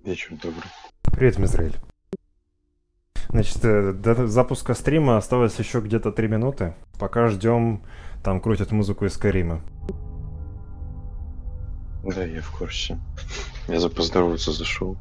Вечер добрый. Привет, Мизраэль. Значит, до запуска стрима осталось еще где-то 3 минуты. Пока ждем, там крутят музыку из Карима. Да, я в курсе. Я за поздороваться зашел.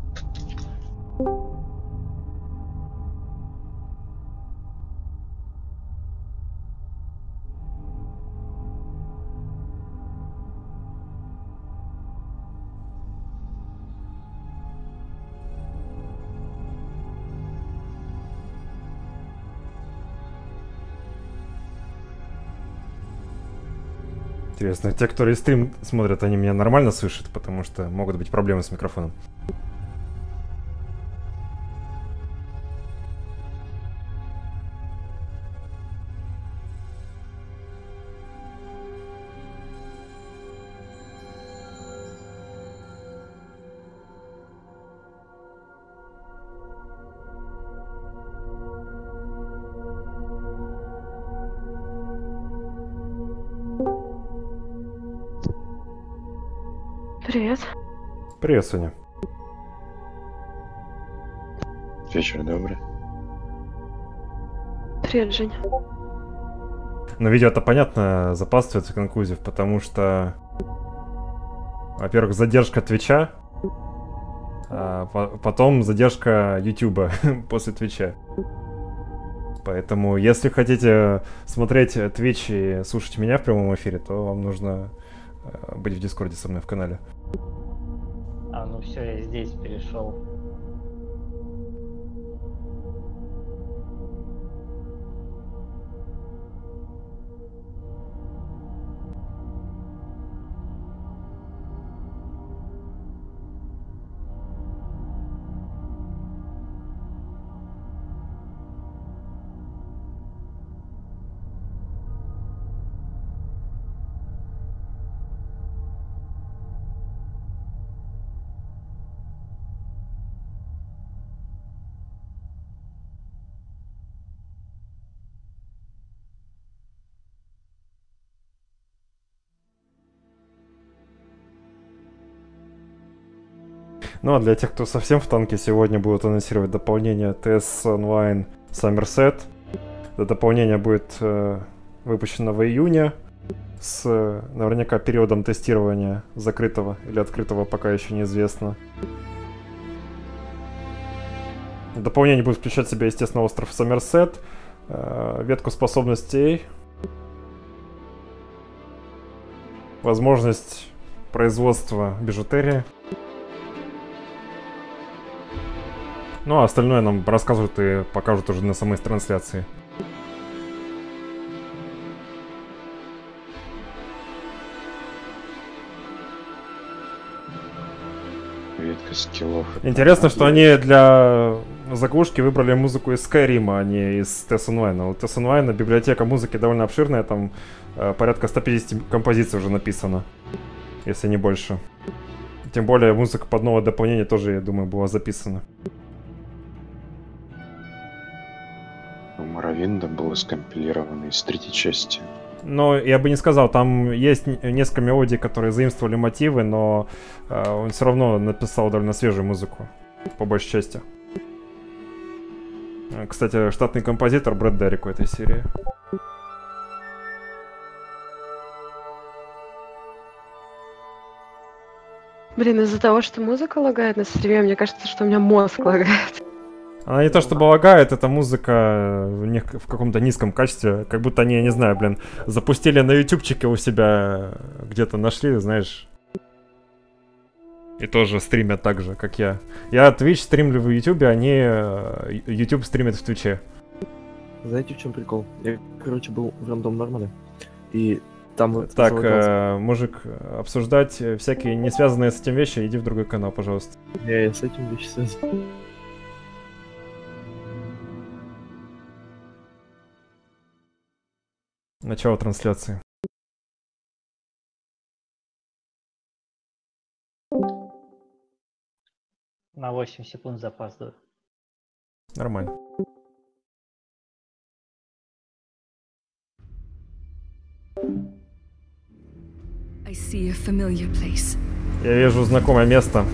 Интересно, те, кто рестрим смотрят, они меня нормально слышат, потому что могут быть проблемы с микрофоном. Привет. Привет, Соня. Вечер добрый. Привет, Жень. Но видео-то понятно запаздывается конклюзив, потому что, во-первых, задержка Твича, а потом задержка Ютуба после Твича. Поэтому, если хотите смотреть Twitch и слушать меня в прямом эфире, то вам нужно быть в Дискорде со мной в канале. А, ну все, я здесь перешел. Ну а для тех, кто совсем в танке, сегодня будут анонсировать дополнение TES Online Summerset. Это дополнение будет выпущено в июне с наверняка периодом тестирования закрытого или открытого пока еще неизвестно. Дополнение будет включать в себя, естественно, остров Summerset, ветку способностей, возможность производства бижутерии. Ну, а остальное нам расскажут и покажут уже на самой трансляции. Ветка скиллов. Интересно, что они для заглушки выбрали музыку из Skyrim, а не из TES Online. У TES Online библиотека музыки довольно обширная, там порядка 150 композиций уже написано, если не больше. Тем более музыка под новое дополнение тоже, я думаю, была записана. У Моровинда было скомпилировано из третьей части. Но я бы не сказал, там есть несколько мелодий, которые заимствовали мотивы, но он все равно написал довольно свежую музыку, по большей части. Кстати, штатный композитор Брэд Деррик у этой серии. Блин, из-за того, что музыка лагает на стриме, мне кажется, что у меня мозг лагает. Она не то чтобы лагает, это музыка в каком-то низком качестве, как будто они, я не знаю, блин, запустили на ютубчике у себя, где-то нашли, знаешь, и тоже стримят так же, как я. Я Twitch стримлю в ютубе, они YouTube стримят в Твиче. Знаете, в чем прикол? Я, короче, был в рандом нормале, и там... Так, мужик, обсуждать всякие не связанные с этим вещи, иди в другой канал, пожалуйста. Я с этим вещи связан. Начало трансляции. На 8 секунд запаздываю. Нормально. I see a familiar place. Я вижу знакомое место.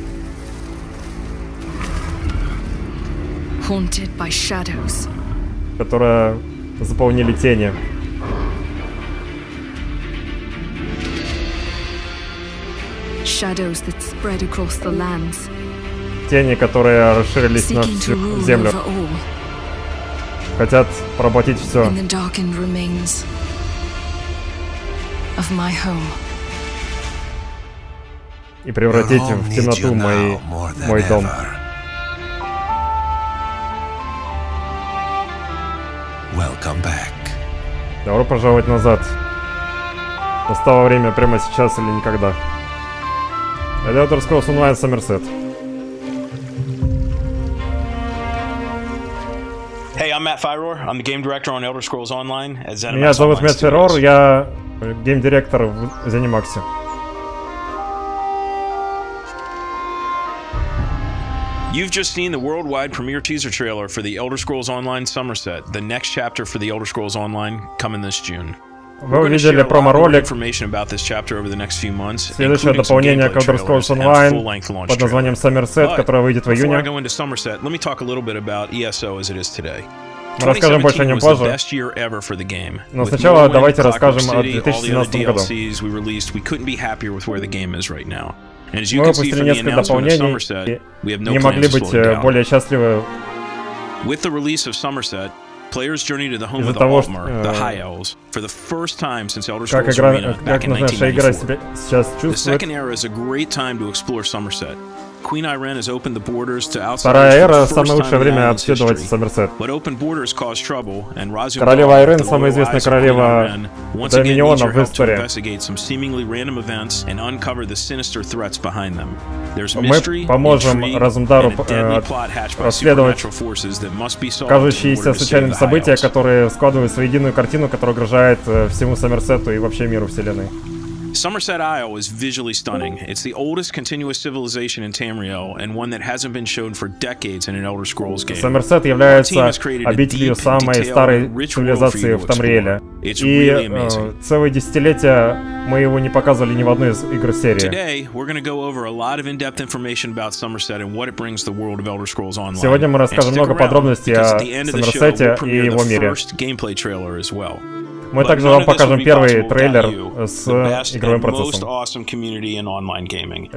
Haunted by shadows. Которое заполнили тени. Shadows that spread across the lands. Тени, которые расширились на всю землю. Хотят поработить все. In the darkened remains of my home. И превратить в темноту мой дом. Добро пожаловать назад. Настало время прямо сейчас или никогда. Elder Scrolls Online Summerset. Hey, I'm Matt Fyror. I'm the game director on Elder Scrolls Online at ZeniMax. Меня зовут Мэтт Феррор, я гейм-директор в ZeniMax. You've just seen the worldwide premiere teaser trailer for the Elder Scrolls Online Summerset, the next chapter for the Elder Scrolls Online coming this June. Вы увидели промо-ролик. Следующее дополнение к Elder Scrolls Online под названием Summerset, которое выйдет в июне. Мы расскажем больше о нем позже. Но сначала давайте расскажем о 2017 году. Мы выпустили несколько дополнений и не могли быть более счастливы. Players journey to the home of Из-за the того, Altmer, the High Elves, for the first time since Elder как Scrolls Arena back in наша игра себя 1994. сейчас The чувствует. Second Era is a great time to explore Summerset. Queen Irene has opened the borders to outsiders Вторая for эра the — самое first лучшее time in время Island's обследовать history. Summerset. But open borders cause trouble, and Razumdar, Королева Айрен, the самая loyal известная eyes of Queen королева Irene, once again needs Доминионов your в help to истории. investigate some seemingly random events and uncover the sinister threats behind them. There's Мы mystery, поможем intrigue, Разумдару and a deadly plot hatched by расследовать supernatural forces that must be solved in кажущиеся order to save случайными the High события, Elves. которые складываются в единую картину, которая угрожает всему Сомерсету и вообще миру вселенной. Summerset Isle is visually stunning. It's the oldest continuous civilization in Tamriel, and one that hasn't been shown for decades in an Elder Scrolls game. Сомерсет является обителью самой старой цивилизации в Тамриэле. И целые десятилетия мы его не показывали ни в одной из игр серии. Сегодня мы расскажем много подробностей о Сомерсете и его мире. Мы также вам покажем первый трейлер с игровым процессом.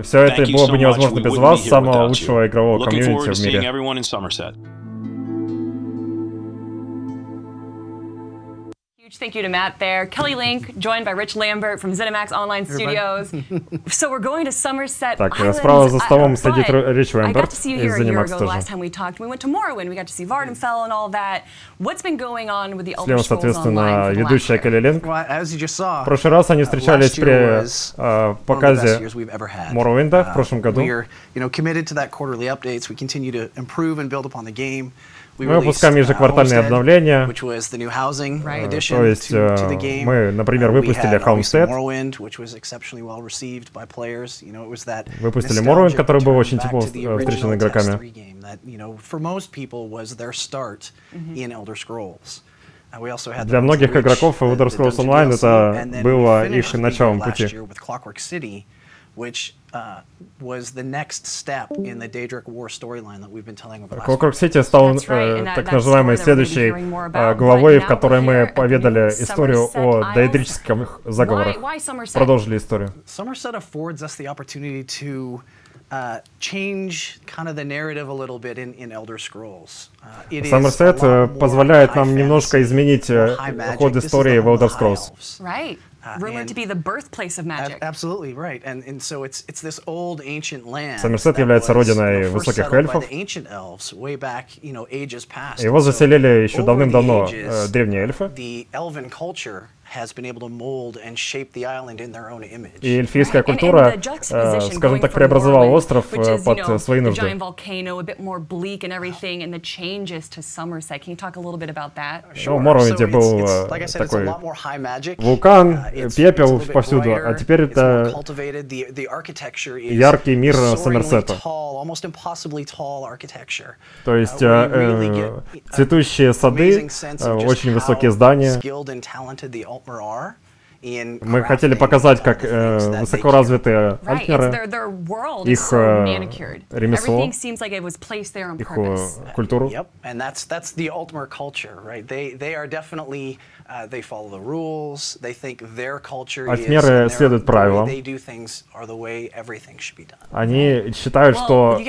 Все это было бы невозможно без вас, самого лучшего игрового комьюнити в мире. Thank you to Matt there. Kelly Link, joined by Rich Lambert from ZeniMax Online Studios. So we're going to Summerset Так, Islands. справа за столом сидит Рич I got Лэмберт to see you из here a year ZeniMax ago. The тоже. last time we talked, we went to Morrowind. We got to see Vardenfell and all that. What's been going on with the Elder Слева, Scrolls Online соответственно, for the last ведущая year? Келли Линк. В прошлый раз они встречались при показе Morrowind'а в прошлом году. Мы выпускаем ежеквартальные обновления, то есть мы, например, выпустили Homestead, выпустили Morrowind, который был очень тепло встречен игроками. Для многих игроков Elder Scrolls Online это было их началом пути. Clockwork City стал так называемой следующей главой, в которой мы поведали историю о дейдрических заговорах. Продолжили историю. Summerset позволяет нам немножко изменить ход истории в Elder Scrolls. Rumored to be the birthplace of magic. Absolutely right, and so it's this old ancient land. Summerset является родиной высоких эльфов. Его заселили еще давным-давно древние эльфы. И эльфийская культура, скажем так, преобразовала остров под свои нужды. В Morrowind'е был такой вулкан, пепел повсюду, а теперь это яркий мир Сомерсета. То есть цветущие сады, очень высокие здания. Мы хотели показать, как высокоразвитые альтмеры, их ремесло, их культуру. Альтмеры следуют правилам. Они считают, что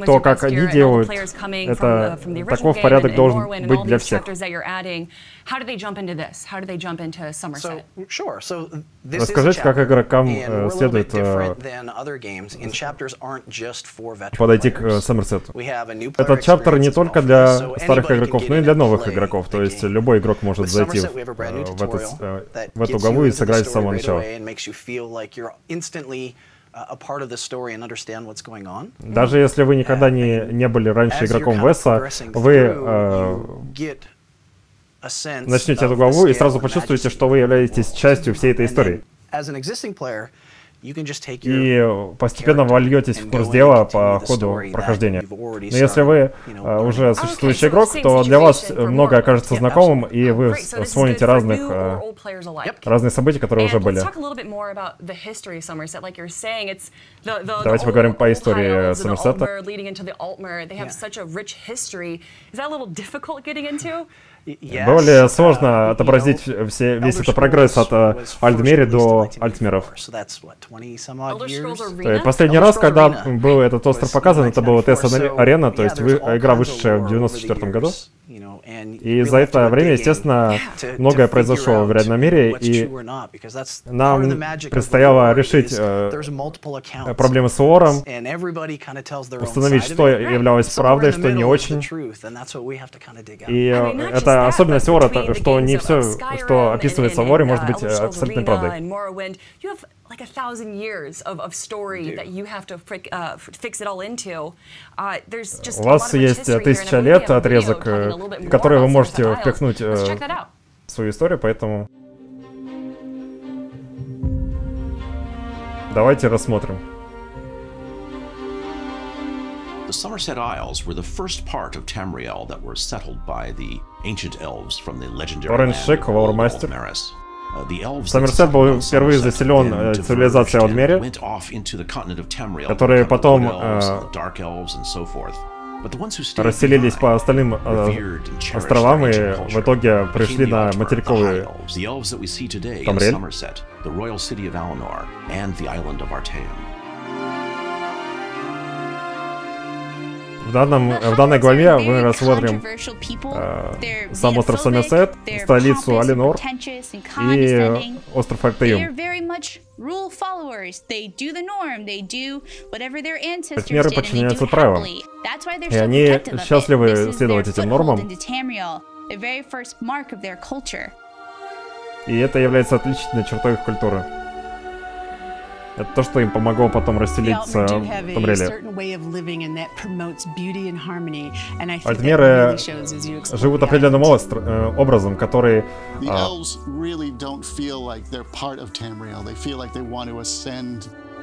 то, как они делают, это таков порядок должен быть для всех. Расскажите, как игрокам следует подойти к Сомерсету. Этот чаптер не только для старых игроков, но и для новых игроков. То есть любой игрок может зайти в эту главу и сыграть с самого начала. Даже если вы никогда не были раньше игроком ВЭСа, вы начнете эту главу и сразу почувствуете, что вы являетесь частью всей этой истории. И постепенно вольетесь в курс дела по ходу прохождения. Но если вы уже существующий игрок, то для вас многое окажется знакомым, и вы вспомните разные события, которые уже были. Давайте поговорим по истории Сомерсета. Было ли сложно отобразить весь этот прогресс от Альтмери до Альтмеров? Последний раз, когда был этот остров показан, это была TES Arena, то есть игра, вышедшая в 1994 году. И за это время, естественно, многое произошло в реальном мире, и нам предстояло решить проблемы с лором, установить, что являлось правдой, что не очень. И это особенность лора, что не все, что описывается в лоре, может быть абсолютной правдой. Like 1,000 years of story that you have to fix it all into. There's just a lot of rich history here. У вас есть 1000 лет отрезок, в который вы можете впихнуть свою историю, поэтому давайте рассмотрим. The Summerset Isles were the first part of Tamriel that were settled by the ancient elves from the legendary land of Maris. Сомерсет был впервые заселен цивилизацией Альтмери, которые потом расселились по остальным островам и в итоге пришли на материковый Тамриэль. В данной главе мы рассмотрим сам остров Саммерсет, столицу Алинор и остров Артеюм. Пятимеры подчиняются правилам, и они счастливы следовать этим нормам. И это является отличительной чертой их культуры. Это то, что им помогло потом расселиться в Тамриэле. Альтмеры живут определенным образом, который...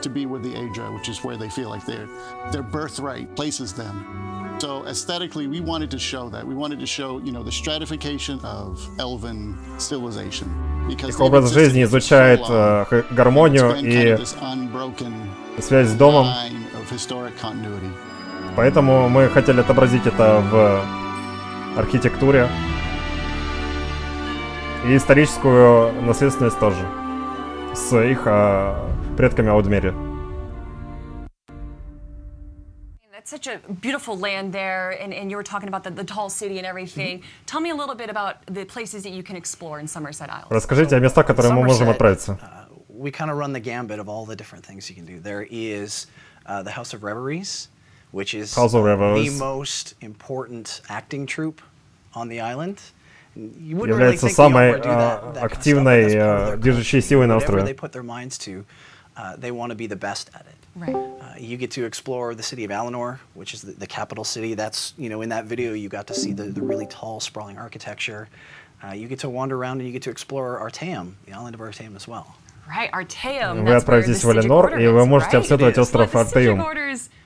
to be with the Aedra, which is where they feel like their birthright places them. So aesthetically, we wanted to show that. We wanted to show, you know, the stratification of elven civilization. Их образ жизни изучает гармонию и связь с домом. Поэтому мы хотели отобразить это в архитектуре. И историческую наследственность тоже. С их предками Аудмери. It's such a beautiful land there, and you were talking about the tall city and everything. Tell me a little bit about the places that you can explore in Summerset Isles. Расскажите о местах, которые мы можем отправиться. We kind of run the gambit of all the different things you can do. There is the House of Reveries, which is the most important acting troupe on the island. Является самой активной движущей силой на острове. They want to be the best at it. Right. You get to explore the city of Alinor, which is the capital city. That's, you know, in that video you got to see the really tall, sprawling architecture. You get to wander around and you get to explore Artaeum, the island of Artaeum as well. Right, Artaeum. Вы отправитесь в Алинор, и вы можете обследовать остров Артеюм.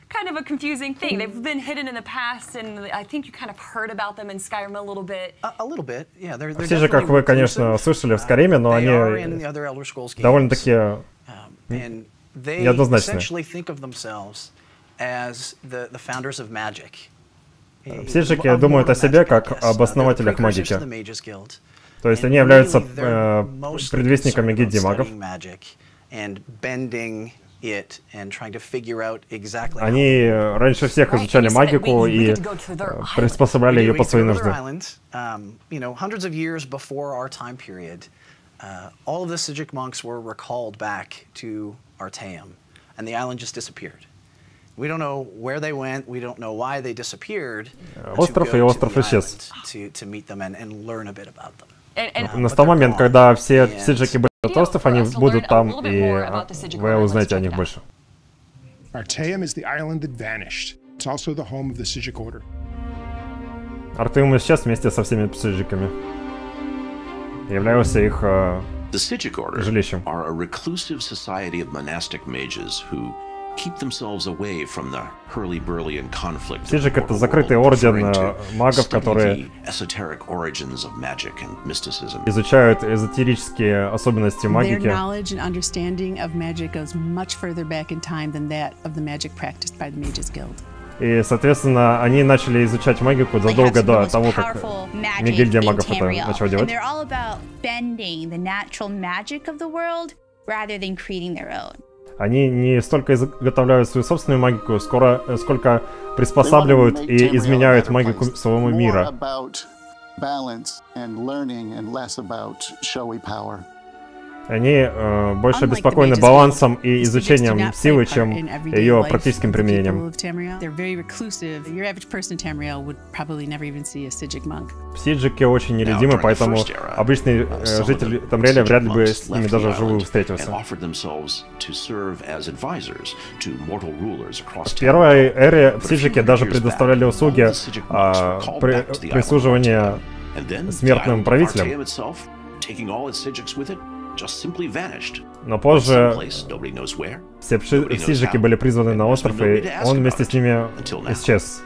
Kind of a confusing thing. They've been hidden in the past, and I think you kind of heard about them in Skyrim a little bit. A little bit, yeah. Все же, как вы, конечно, слышали в Скайриме, но они довольно-таки неоднозначны. Все же думают о себе как об основателях магики. То есть они являются предвестниками гильдии магов. Они раньше всех изучали магику и приспособляли ее под свои нужды. All of the Sijic monks were recalled back to Artaeum, and the island just disappeared. We don't know where they went. We don't know why they disappeared. Остров и остров исчез. To meet them and learn a bit about them. Настал момент, когда все сиджики были на остров, они будут там, и вы узнаете о них больше. Artaeum is the island that vanished. It's also the home of the Sijic Order. Артеюм исчез вместе со всеми сиджиками. Являлся их The Sijic Order are a reclusive society of monastic mages who keep themselves away from the hurly-burly and conflict. Сиджик — это закрытый орден магов, которые изучают эзотерические особенности магики. Their knowledge and understanding of magic goes much further back in time than that of the magic practiced by the Mages Guild. И, соответственно, они начали изучать магику задолго до того, как гильдия магов это начала делать. Они не столько изготовляют свою собственную магику, сколько приспосабливают и изменяют магику своего мира. Они больше обеспокоены балансом и изучением силы, чем ее практическим применением. Сиджики очень нелюдимы, поэтому обычный житель Тамриэля вряд ли бы с ними даже вживую встретился. В первой эре сиджики даже предоставляли услуги прислуживания смертным правителям. Но позже все сиджики были призваны на остров, и он вместе с ними исчез.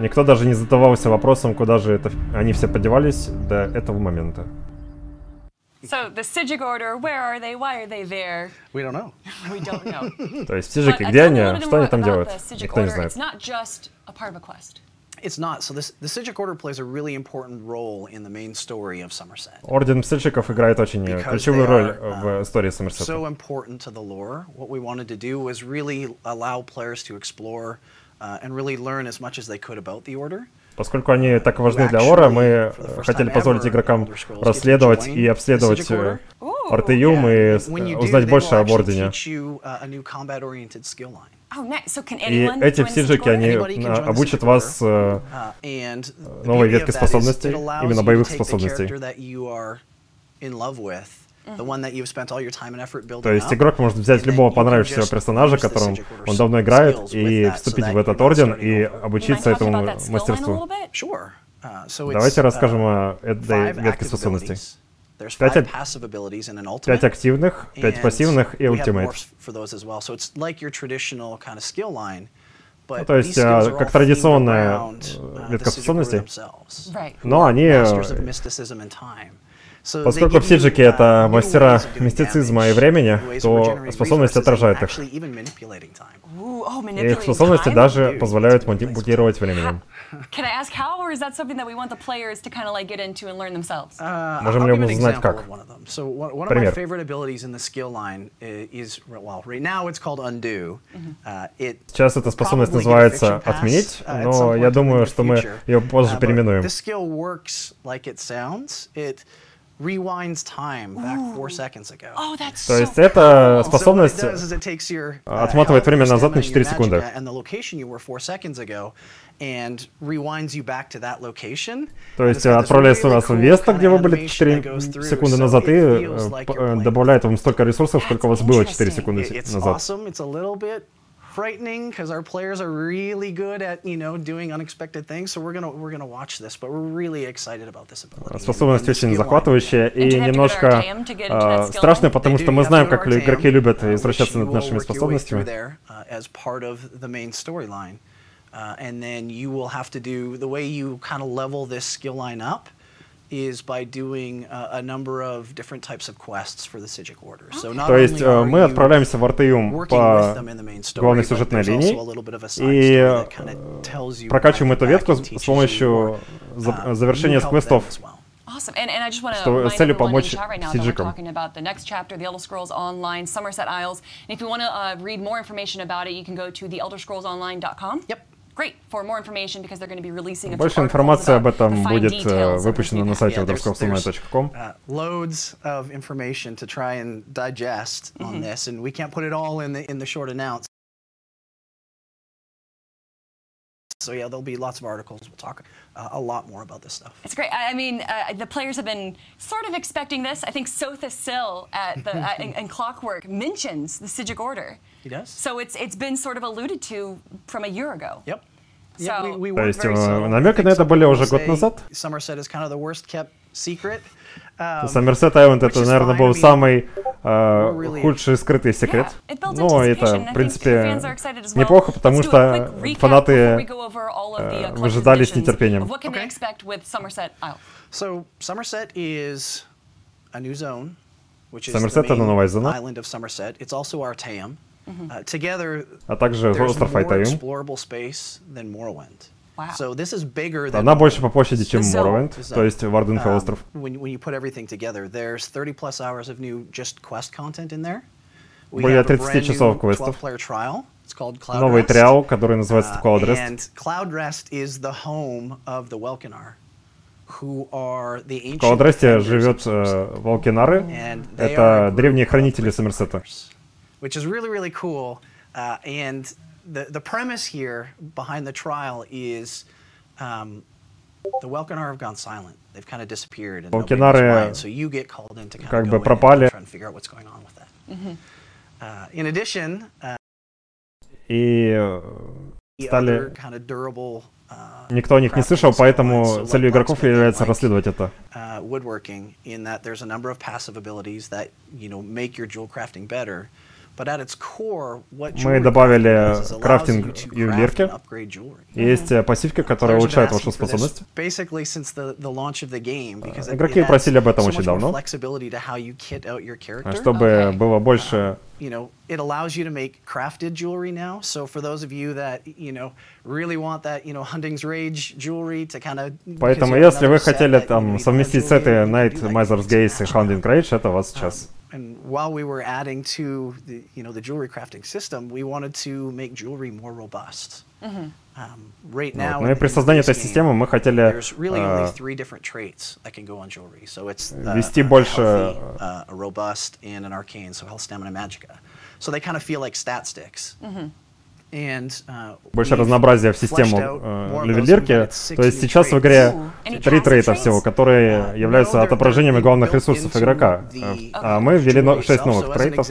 Никто даже не задавался вопросом, куда же они все подевались до этого момента. То есть сиджики, где они, что они там делают, никто не знает. It's not. So the Sijic Order plays a really important role in the main story of Summerset. Орден сиджиков играет очень ключевую роль в истории Сомерсета. So important to the lore. What we wanted to do was really allow players to explore and really learn as much as they could about the order. Поскольку они так важны для лора, мы хотели позволить игрокам расследовать и обследовать Артеюм и узнать больше об Ордене. И эти сиджики, они обучат вас новой ветке способностей, именно боевых способностей. То есть игрок может взять любого понравившегося персонажа, которым он давно играет, и вступить в этот орден и обучиться этому мастерству. Давайте расскажем о этой ветке способностей. 5 активных, 5 пассивных и ультимейт. То есть, как традиционная ветка способностей, но они... Поскольку сиджики — это мастера мистицизма и времени, то способности отражают их. И их способности даже позволяют мутировать временем. Можем ли мы узнать как? Пример. Сейчас эта способность называется «отменить», но я думаю, что мы ее позже переименуем. Rewinds time back 4 seconds ago. То есть эта способность отматывает время назад на 4 секунды. То есть отправляет вас в место, где вы были 4 секунды назад, и добавляет вам столько ресурсов, сколько у вас было 4 секунды назад. Frightening because our players are really good at, doing unexpected things. So we're gonna watch this, but we're really excited about this ability. Способность очень захватывающая и немножко страшная, потому что мы знаем, как игроки любят извращаться над нашими способностями. As part of the main storyline, and then you will have to do the way you kind of level this skill line up is by doing a number of different types of quests for the Psijic Order. То есть мы отправляемся в Артеюм по главной сюжетной линии и прокачиваем эту ветку с помощью завершения квестов с целью помочь сиджикам. Больше информации об этом будет выпущена на сайте elderscrollsonline.com. Loads of information to try and digest on this, and we can't put it all in the short announce. So yeah, there'll be lots of articles. We'll talk a lot more about this stuff. It's great. I mean, the players have been sort of expecting this. I think Sotha Sill at the in Clockwork mentions the Psijic Order. He does. So it's been sort of alluded to from a year ago. Yep. То есть намеки на это были уже год назад. Summerset is kind of the worst kept secret. Summerset Island — это, наверное, был самый худший скрытый секрет. Но это, в принципе, неплохо, потому что фанаты выжидали с нетерпением. So Summerset is a new zone, which is Summerset — это новая зона. island of Summerset. It's also Artaeum. Together, а также остров Артеюм. Она больше по площади, чем Morrowind, то есть Варденфелл остров. Более 30 часов квестов. Новый триал, который называется Cloud В Каладресте живет Волкинары. Это древние хранители Сомерсета. Which is really cool, and the premise here behind the trial is the Welkinar have gone silent. They've kind of disappeared, and Волкинары so you get called in to kind как of бы go пропали. in and try and figure out what's going on with that. In addition, и стали... Никто о них не слышал, поэтому целью игроков является расследовать это. Мы добавили крафтинг ювелирки. Есть пассивки, которые улучшают вашу способность. Игроки просили об этом очень давно, чтобы было больше... It allows you to make crafted jewelry now. So for those of you that, really want that, Hunting's Rage jewelry to kind of... Поэтому, если вы хотели там совместить сеты Night Miser's Gaze и Hunting Rage, это у вас сейчас. And while we were adding to the, the jewelry crafting system, we wanted to make jewelry more robust. Right now, ну и при создании этой системы мы хотели ввести больше robust and an arcane, so health, stamina, magicka. So they kind of feel like stat sticks. Больше разнообразия в систему левелирки. То есть сейчас в игре 3 трейта всего, которые являются отображениями главных ресурсов игрока. А мы ввели 6 новых трейтов.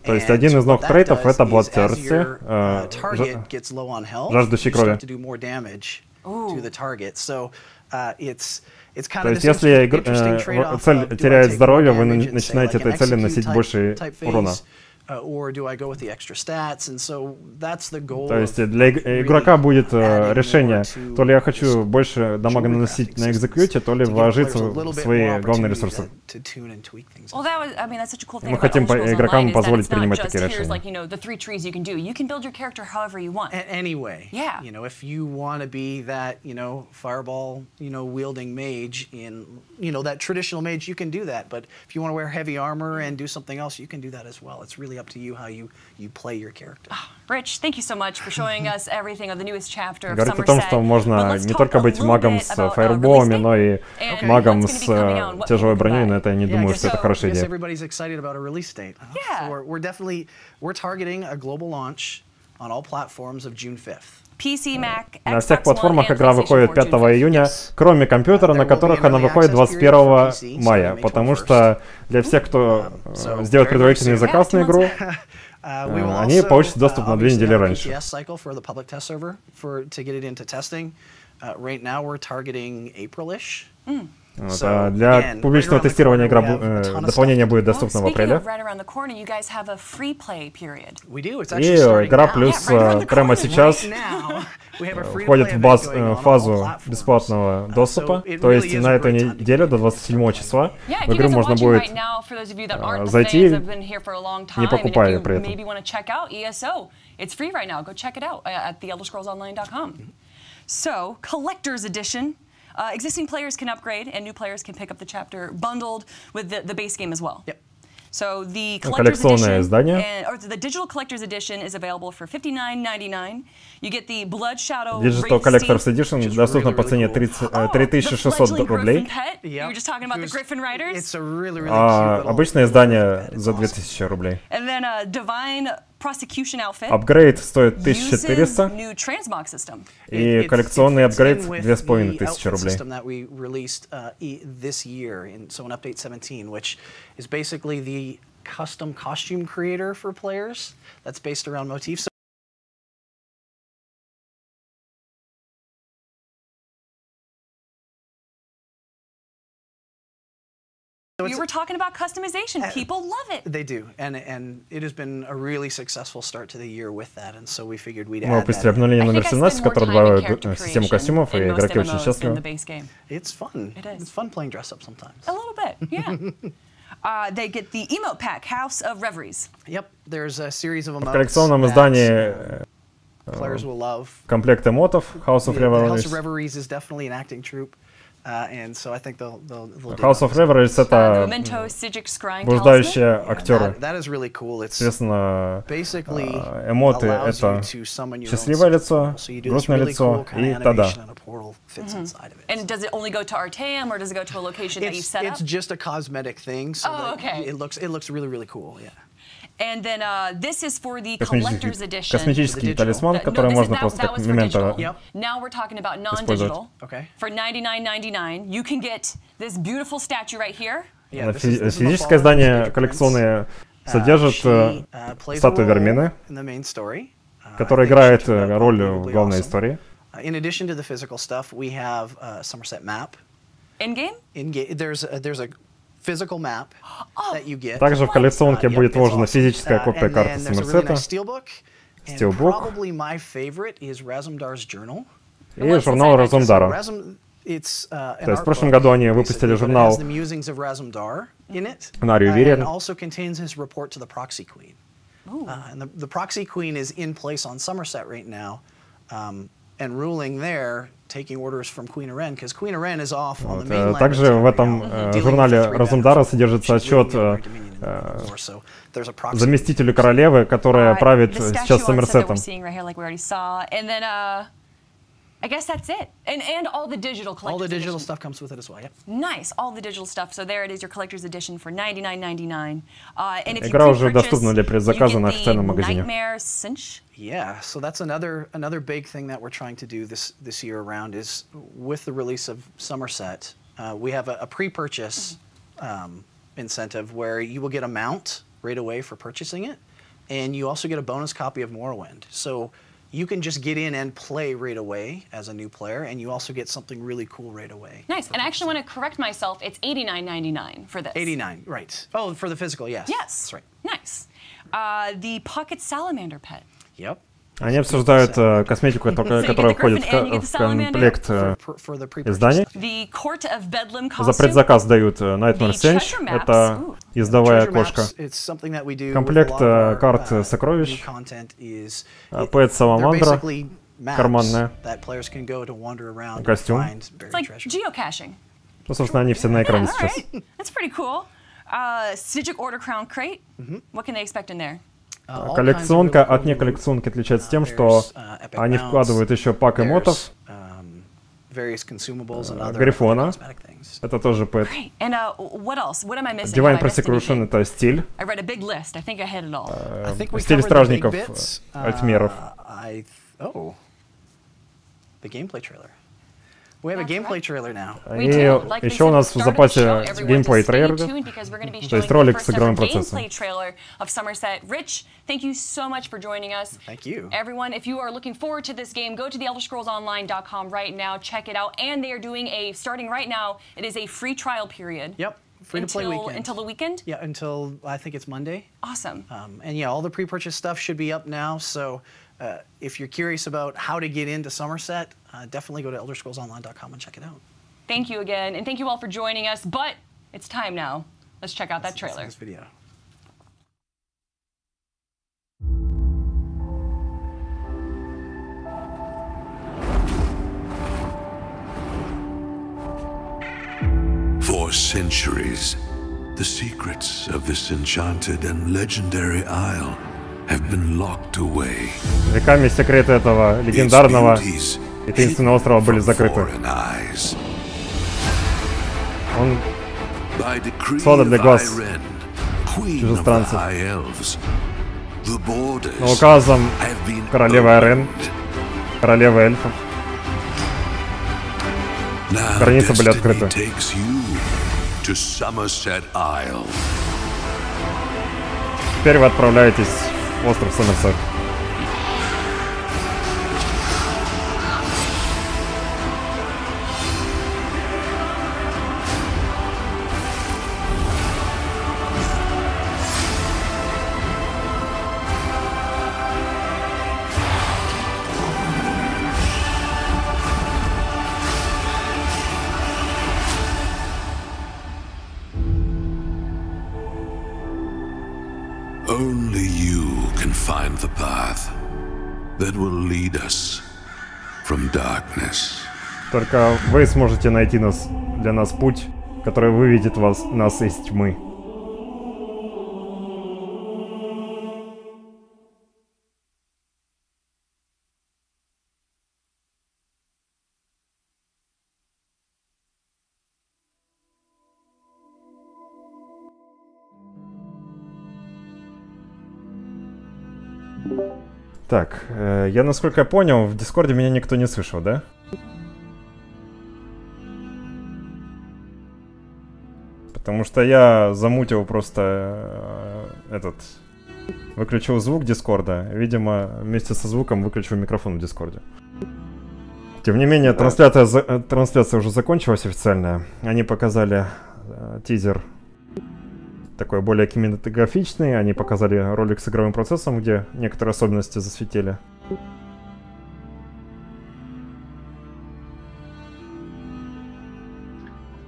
То есть один из новых трейтов — это Bloodthirsty, жаждущий крови. То есть если цель теряет здоровье, вы начинаете этой цели наносить больше урона. То есть для игрока будет решение, то ли я хочу больше дамага наносить на экзекьюте, то ли вложиться в свои главные ресурсы. Мы хотим игрокам позволить принимать такие решения. Wielding mage in, that traditional mage, you can do that. But if you want to wear heavy armor and do something else, you can do that as well. It's really up to you how you play your character. Rich, thank you so much for showing us everything of the newest chapter of Говорит о том, что можно не только быть магом с фаерболами, но и магом с тяжелой броней, но это я не думаю, что это хорошая идея. Everybody's excited about a release date. So we're targeting a global launch on all platforms of June 5th. PC, Mac, на всех платформах игра выходит 5 июня, кроме компьютера, на которых она выходит 21 мая, потому что для всех, кто сделает предварительный заказ на игру, они получат доступ на 2 недели раньше. Для публичного тестирования дополнение будет доступно в апреле. И игра плюс прямо сейчас входит в фазу бесплатного доступа. То есть на эту неделю до 27 числа в игру можно будет зайти, не покупая ее при этом. It's free right now. Go check it out at theelderscrollsonline.com. So, collector's edition. Existing players can upgrade, and new players can pick up the chapter bundled with the base game as well. Yep. So the collector's edition, or the digital collector's edition, is available for $59.99. You get the Blood Shadow Digital Collector's Edition доступна по цене 3600 рублей. You were just talking about the Griffin Riders. А обычное издание за 2000 рублей. And then a Divine Prosecution outfit. Апгрейд стоит 1400. И коллекционный апгрейд 2500 рублей. Custom costume creator for players that's based around motifs. You were talking about customization. People love it. They do, and it has been a really successful start to the year with that, and so we figured we'd add Мы выпустили обновление номер 17, которое добавляет систему костюмов, и игроки очень счастливы. It's fun. It's fun playing dress up sometimes. A little bit, yeah. They get the emote pack, House of Reveries. Yep, there's a series of emotes. В коллекционном издании комплект эмотов House of Reveries. House of Reveries is definitely an acting troupe. And so I think they'll House of Reveries — это блуждающие актеры. Соответственно, эмоты — это счастливое лицо, грустное лицо и тада. And does it only go to Artaeum, or does it go to a location that you set up? It's just a cosmetic thing, so it looks really cool. Yeah. And then this is for the collector's edition. Косметический талисман, который можно просто как мементо использовать. Now we're talking about non-digital. For $99.99, you can get this beautiful statue right here. Физическое издание коллекционное содержит статую Вермины, которая играет роль в главной истории. In addition to the physical stuff, we have a Summerset map. In-game? In-game. There's a physical map that you get. Также в коллекционке будет вложена физическая копия карты Сомерсета, стилбук, probably my favorite is Razumdar's journal. И журнал Разумдара. То есть в прошлом году они выпустили журнал Нарию Вирен. Also contains his report to the Proxy Queen. And the Proxy Queen is in place on Summerset right now. and ruling there, taking orders from Queen Aren, because Queen Aren is off on the mainland. Также в этом журнале Розендара содержится отчет заместителю королевы, которая правит сейчас Сомерсетом. I guess that's it. And all the digital collector's All the digital edition. stuff comes with it as well, yeah. Nice, all the digital stuff. So there it is, your collector's edition for $99.99. And if Игра you уже доступна для предзаказа на официальном магазине. Nightmare Cinch. Yeah, so that's another big thing that we're trying to do this year around is with the release of Summerset, we have a pre-purchase incentive where you will get a mount right away for purchasing it, and you also get a bonus copy of Morrowind. So you can just get in and play right away as a new player, and you also get something really cool right away. Nice, and I actually want to correct myself. It's $89.99 for this. $89, right. Oh, for the physical, yes. Yes. That's right. Nice. The Pocket Salamander Pet. Yep. Они обсуждают косметику, которая входит в комплект изданий. За предзаказ дают Nightmare Cinch, это ездовая кошка. Комплект карт сокровищ, Pet Salamander, карманная, костюм. Ну, собственно, они все на экране сейчас. That's pretty cool. Stygic Order Crown Crate. What can they expect in there? Коллекционка от неколлекционки отличается тем, что они вкладывают еще пак эмотов, Грифона, это тоже пэт. Divine Persecution — это стиль. Стиль стражников, альтмеров. We have a gameplay trailer now. И еще у нас в запасе геймплей трейлер, то есть ролик с игровым процессом. Rich, thank you so much for joining us. Thank you. Everyone, if you are looking forward to this game, go to theelderscrollsonline.com right now, check it out. And they are doing starting right now, it is a free trial period. Yep. Free to play weekend. Until the weekend? Yeah, until I think it's Monday. Awesome. And yeah, all the pre-purchase stuff should be up now. So if you're curious about how to get into Summerset, definitely go to elderscrollsonline.com and check it out. Thank you again, and thank you all for joining us. But it's time now. Let's check out that trailer. Let's see this video. For centuries, the secrets of this enchanted and legendary isle have been locked away. Веками секреты этого легендарного и таинственного острова были закрыты. Он создан для глаз чужестранцев. Но указом королевы Арен, королевы эльфов, границы были открыты. Теперь вы отправляетесь в остров Сомерсет. Only you can find the path that will lead us from darkness. Только вы сможете найти для нас путь, который выведет нас из тьмы. Так, я, насколько я понял, в Дискорде меня никто не слышал, да? Потому что я замутил просто выключил звук Дискорда. Видимо, вместе со звуком выключил микрофон в Дискорде. Тем не менее, трансляция уже закончилась официальная. Они показали тизер такой более кинематографичный. Они показали ролик с игровым процессом, где некоторые особенности засветили.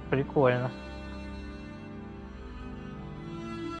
Прикольно.